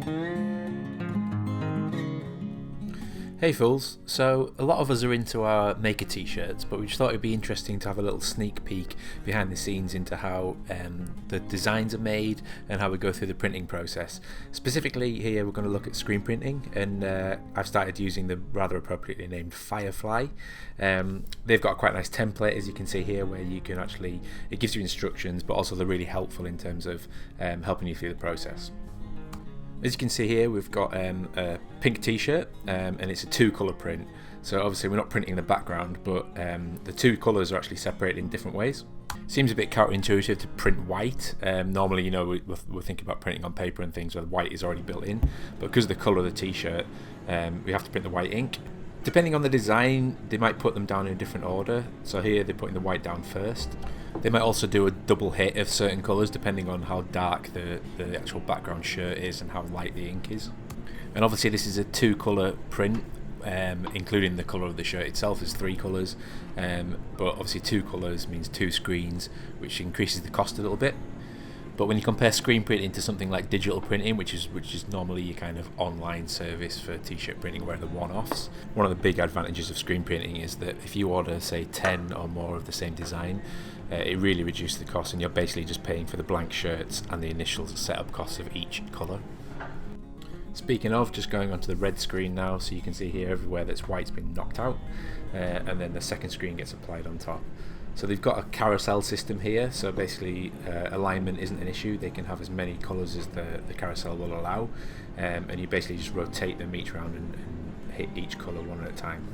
Hey fools, so a lot of us are into our maker t-shirts, but we just thought it'd be interesting to have a little sneak peek behind the scenes into how the designs are made and how we go through the printing process. Specifically here we're going to look at screen printing, and I've started using the rather appropriately named Fyahfly. They've got a quite nice template, as you can see here, where you can actually, it gives you instructions, but also they're really helpful in terms of helping you through the process. As you can see here, we've got a pink t-shirt, and it's a two-colour print. So obviously we're not printing the background, but the two colours are actually separated in different ways. Seems a bit counterintuitive to print white. Normally, you know, we're thinking about printing on paper and things where the white is already built in, but because of the colour of the t-shirt, we have to print the white ink. Depending on the design, they might put them down in a different order. So here they're putting the white down first. They might also do a double hit of certain colours depending on how dark the actual background shirt is and how light the ink is. And obviously this is a two-colour print, including the colour of the shirt itself is three colours, but obviously two colours means two screens, which increases the cost a little bit. But when you compare screen printing to something like digital printing, which is normally your kind of online service for t-shirt printing where they're one-offs, one of the big advantages of screen printing is that if you order, say, 10 or more of the same design, it really reduces the cost, and you're basically just paying for the blank shirts and the initial setup costs of each colour. Speaking of, just going onto the red screen now, so you can see here everywhere that's white's been knocked out, and then the second screen gets applied on top. So they've got a carousel system here, so basically alignment isn't an issue. They can have as many colours as the carousel will allow, and you basically just rotate them each round and hit each colour one at a time.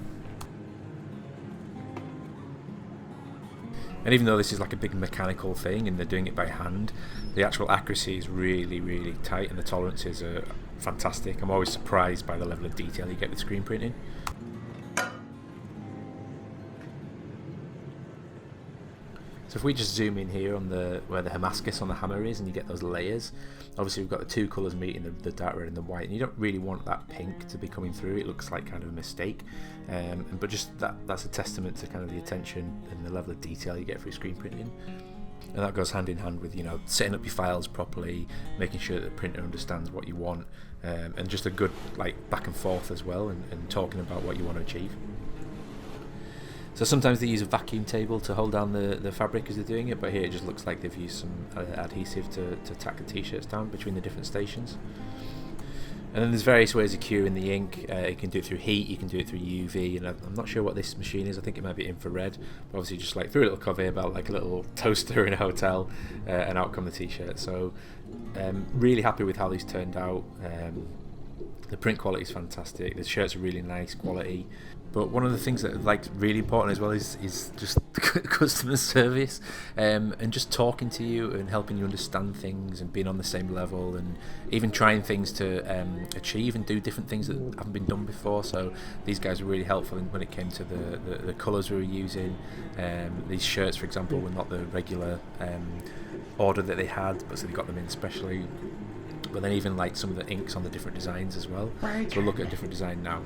And even though this is like a big mechanical thing and they're doing it by hand, the actual accuracy is really, really tight and the tolerances are fantastic. I'm always surprised by the level of detail you get with screen printing. So if we just zoom in here on where the Damascus on the hammer is, and you get those layers, obviously we've got the two colours meeting, the dark red and the white, and you don't really want that pink to be coming through. It looks like kind of a mistake, but just that's a testament to kind of the attention and the level of detail you get through screen printing. And that goes hand in hand with, you know, setting up your files properly, making sure that the printer understands what you want, and just a good like back and forth as well, and talking about what you want to achieve. So sometimes they use a vacuum table to hold down the fabric as they're doing it, but here it just looks like they've used some adhesive to tack the t-shirts down between the different stations. And then there's various ways of curing the ink. You can do it through heat, you can do it through UV, and I'm not sure what this machine is. I think it might be infrared, but obviously just like through a little conveyor belt, like a little toaster in a hotel, and out come the t-shirt. So really happy with how these turned out. The print quality is fantastic. The shirts are really nice quality. But one of the things that like really important as well is just customer service, and just talking to you and helping you understand things and being on the same level, and even trying things to achieve and do different things that haven't been done before. So these guys were really helpful when it came to the colours we were using. These shirts, for example, were not the regular order that they had, but so they got them in specially. But then even like some of the inks on the different designs as well. So we'll look at a different design now.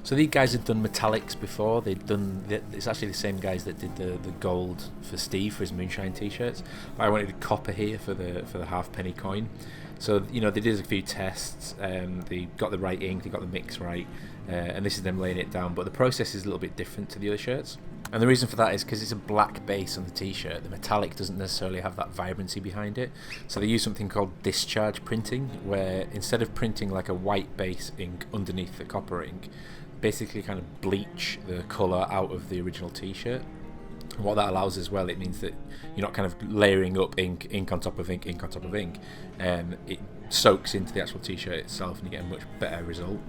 So these guys had done metallics before. It's actually the same guys that did the gold for Steve for his moonshine t-shirts. But I wanted a copper here for the halfpenny coin. So you know they did a few tests. They got the right ink, they got the mix right, and this is them laying it down. But the process is a little bit different to the other shirts. And the reason for that is because it's a black base on the t-shirt. The metallic doesn't necessarily have that vibrancy behind it. So they use something called discharge printing, where instead of printing like a white base ink underneath the copper ink, basically kind of bleach the colour out of the original t-shirt. And what that allows as well, it means that you're not kind of layering up ink on top of ink on top of ink. It soaks into the actual t-shirt itself and you get a much better result.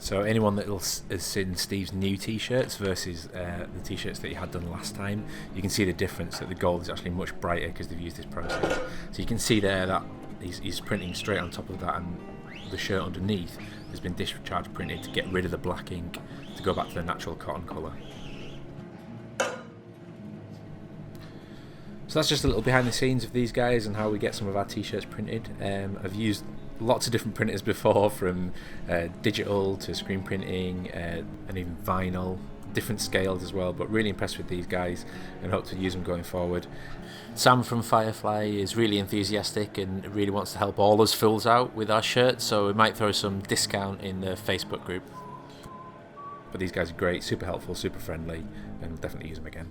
So anyone that has seen Steve's new t-shirts versus the t-shirts that he had done last time, you can see the difference, that the gold is actually much brighter because they've used this process. So you can see there that he's printing straight on top of that, and the shirt underneath has been discharge printed to get rid of the black ink to go back to the natural cotton colour. So that's just a little behind the scenes of these guys and how we get some of our t-shirts printed. I've used lots of different printers before, from digital to screen printing, and even vinyl. different scales as well, but really impressed with these guys and hope to use them going forward. Sam from Fyahfly is really enthusiastic and really wants to help all us fools out with our shirts, so we might throw some discount in the Facebook group. But these guys are great, super helpful, super friendly, and definitely use them again.